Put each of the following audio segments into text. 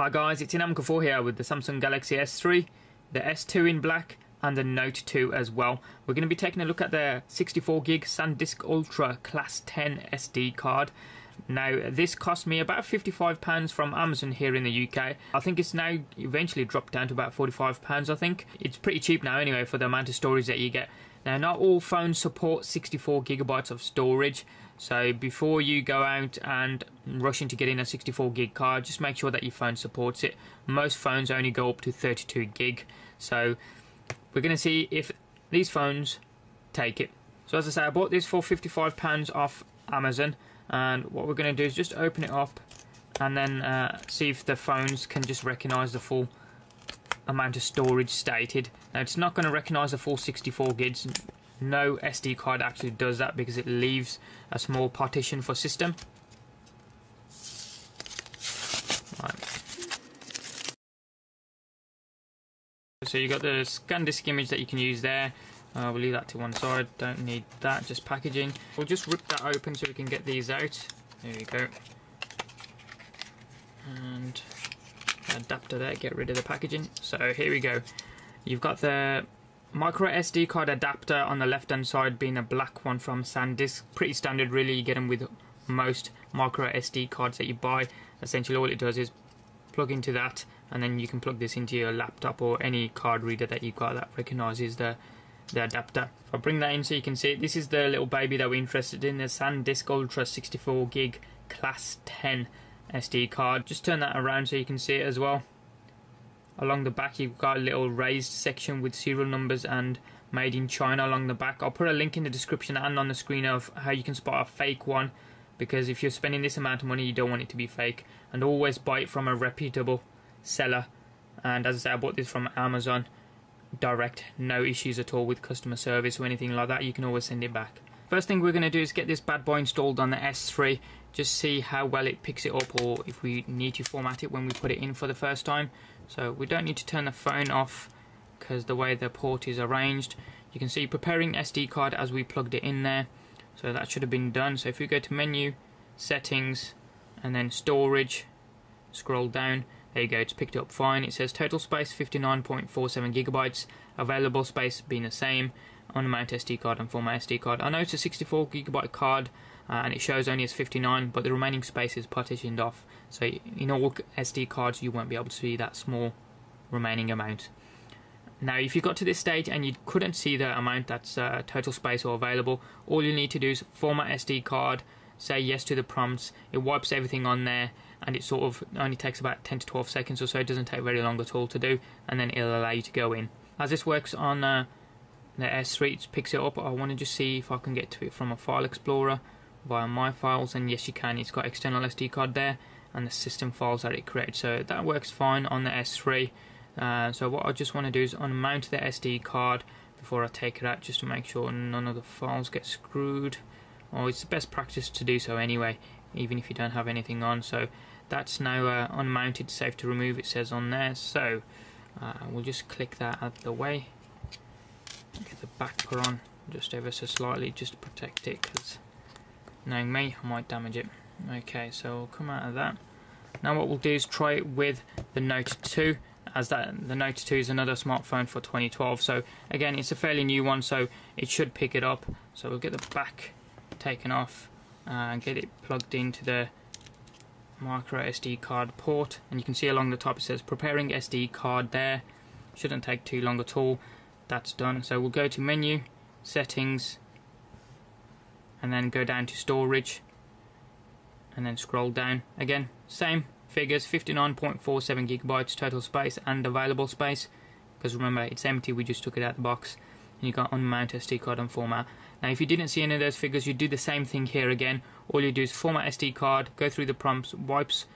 Hi guys, it's Inamka4 here with the Samsung Galaxy S3, the S2 in black and the Note 2 as well. We're going to be taking a look at the 64GB SanDisk Ultra Class 10 SD card. Now this cost me about £55 from Amazon here in the UK. I think it's now eventually dropped down to about £45 I think. It's pretty cheap now anyway for the amount of storage that you get. Now not all phones support 64GB of storage, so before you go out and rush into getting a 64GB card, just make sure that your phone supports it. Most phones only go up to 32GB, so we're going to see if these phones take it. So as I say, I bought this for £55 off Amazon, and what we're going to do is just open it up and then see if the phones can just recognise the full amount of storage stated. Now it's not going to recognise the full 64GB. No SD card actually does that because it leaves a small partition for system. Right. So you got the SanDisk image that you can use there. We'll leave that to one side, don't need that, just packaging. We'll just rip that open so we can get these out. There we go. And adapter there, get rid of the packaging. So here we go. You've got the micro SD card adapter on the left hand side being a black one from SanDisk. Pretty standard really, you get them with most micro SD cards that you buy. Essentially all it does is plug into that, and then you can plug this into your laptop or any card reader that you've got that recognises the adapter. If I bring that in so you can see it, this is the little baby that we're interested in, the SanDisk Ultra 64GB Class 10 SD card. Just turn that around so you can see it as well. Along the back you've got a little raised section with serial numbers and made in China along the back. I'll put a link in the description and on the screen of how you can spot a fake one, because if you're spending this amount of money you don't want it to be fake, and always buy it from a reputable seller. And as I say, I bought this from Amazon direct, no issues at all with customer service or anything like that. You can always send it back. First thing we're going to do is get this bad boy installed on the S3, just see how well it picks it up or if we need to format it when we put it in for the first time. So we don't need to turn the phone off because the way the port is arranged. You can see preparing SD card as we plugged it in there, so that should have been done. So if we go to menu, settings, and then storage, scroll down, there you go, it's picked it up fine. It says total space 59.47GB, available space being the same, unmount SD card and format SD card. I know it's a 64GB card and it shows only as 59, but the remaining space is partitioned off, so in all SD cards you won't be able to see that small remaining amount. Now if you got to this stage and you couldn't see the amount that's total space or available, all you need to do is format SD card, say yes to the prompts, it wipes everything on there, and it sort of only takes about 10 to 12 seconds or so, it doesn't take very long at all to do, and then it'll allow you to go in. As this works on the S3, it picks it up. I want to just see if I can get to it from a file explorer via my files, and yes you can, it's got external SD card there and the system files that it creates, so that works fine on the S3. So what I just want to do is unmount the SD card before I take it out, just to make sure none of the files get screwed. It's the best practice to do so anyway, even if you don't have anything on. So that's now unmounted, safe to remove, it says on there. So we'll just click that out of the way, get the back put on just ever so slightly just to protect it, because knowing me I might damage it. Okay, so we'll come out of that. Now what we'll do is try it with the Note 2, as the Note 2 is another smartphone for 2012, so again it's a fairly new one, so it should pick it up. So we'll get the back taken off and get it plugged into the micro SD card port, and you can see along the top it says preparing SD card there. Shouldn't take too long at all. That's done. So we'll go to menu, settings, and then go down to storage, and then scroll down again, same figures, 59.47GB total space and available space, because remember it's empty, we just took it out of the box. And you got unmount SD card and format. Now if you didn't see any of those figures, you do the same thing here again. All you do is format SD card, go through the prompts, wipes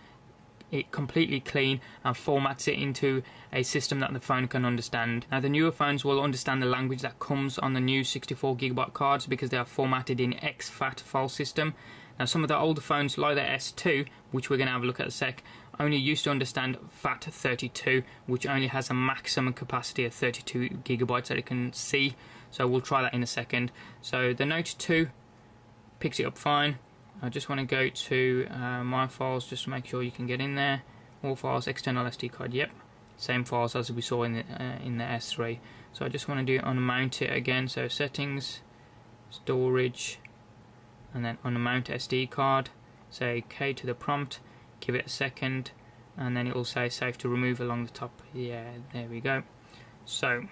it completely clean and formats it into a system that the phone can understand. Now the newer phones will understand the language that comes on the new 64GB cards because they are formatted in exFAT file system. Now some of the older phones like the S2, which we're going to have a look at in a sec, only used to understand FAT32, which only has a maximum capacity of 32GB that it can see. So we'll try that in a second. So the Note 2 picks it up fine. I just want to go to my files just to make sure you can get in there. all files, external SD card, yep, same files as we saw in the S3. So I just want to do unmount it again, so settings, storage, and then unmount SD card, say K to the prompt, give it a second, and then it will say safe to remove along the top. Yeah, there we go. So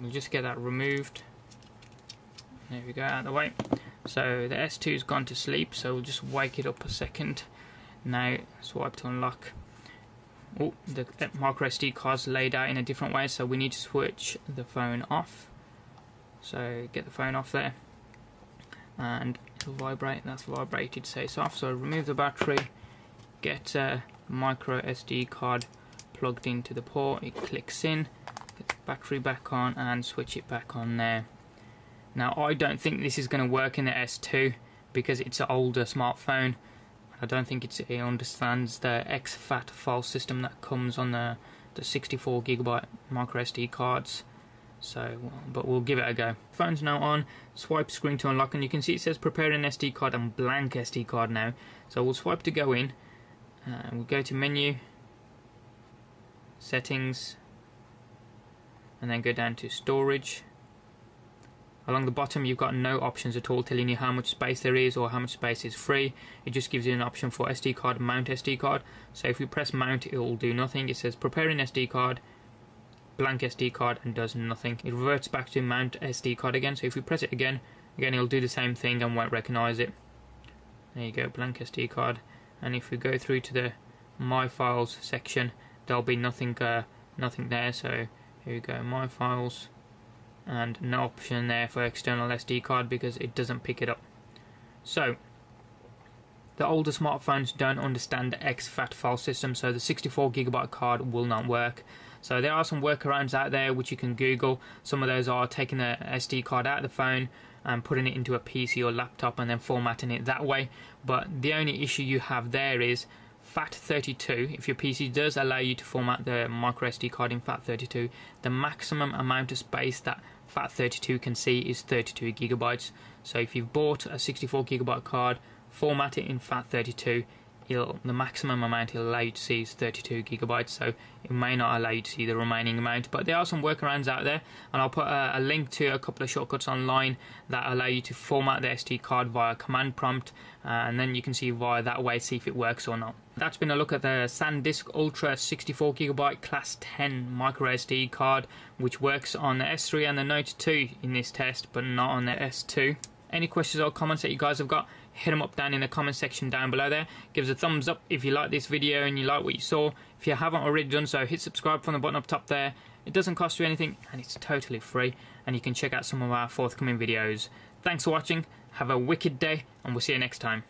we'll just get that removed. There we go, out of the way. So the S2's gone to sleep, so we'll just wake it up a second. Now swipe to unlock. Oh, the micro SD card's laid out in a different way, so we need to switch the phone off. So get the phone off there, and it'll vibrate. That's vibrated, so it's off. So remove the battery, get a micro SD card plugged into the port. It clicks in, get the battery back on, and switch it back on there. Now I don't think this is going to work in the S2 because it's an older smartphone. I don't think it understands the exFAT file system that comes on the 64GB micro SD cards. So, but we'll give it a go. Phone's now on. Swipe screen to unlock, and you can see it says prepare an SD card and blank SD card now. So we'll swipe to go in. We'll go to menu, settings, and then go down to storage. Along the bottom you've got no options at all telling you how much space there is or how much space is free. It just gives you an option for SD card, mount SD card. So if we press mount, it will do nothing. It says prepare an SD card, blank SD card, and does nothing. It reverts back to mount SD card again. So if we press it again it'll do the same thing and won't recognize it. There you go, blank SD card. And if we go through to the My Files section, there'll be nothing there. So here we go, My Files, and no option there for external SD card because it doesn't pick it up. So the older smartphones don't understand the exFAT file system, so the 64GB card will not work. So there are some workarounds out there which you can Google. Some of those are taking the SD card out of the phone and putting it into a PC or laptop and then formatting it that way. But the only issue you have there is FAT32. If your PC does allow you to format the micro SD card in FAT32, the maximum amount of space that FAT32 can see is 32GB. So if you've bought a 64GB card, format it in FAT32, the maximum amount it'll allow you to see is 32GB, so it may not allow you to see the remaining amount. But there are some workarounds out there, and I'll put a link to a couple of shortcuts online that allow you to format the SD card via command prompt, and then you can see via that way, see if it works or not. That's been a look at the SanDisk Ultra 64GB Class 10 micro SD card, which works on the S3 and the Note 2 in this test, but not on the S2. Any questions or comments that you guys have got, hit them up down in the comment section down below there. Give us a thumbs up if you like this video and you like what you saw. If you haven't already done so, hit subscribe from the button up top there. It doesn't cost you anything and it's totally free, and you can check out some of our forthcoming videos. Thanks for watching, have a wicked day, and we'll see you next time.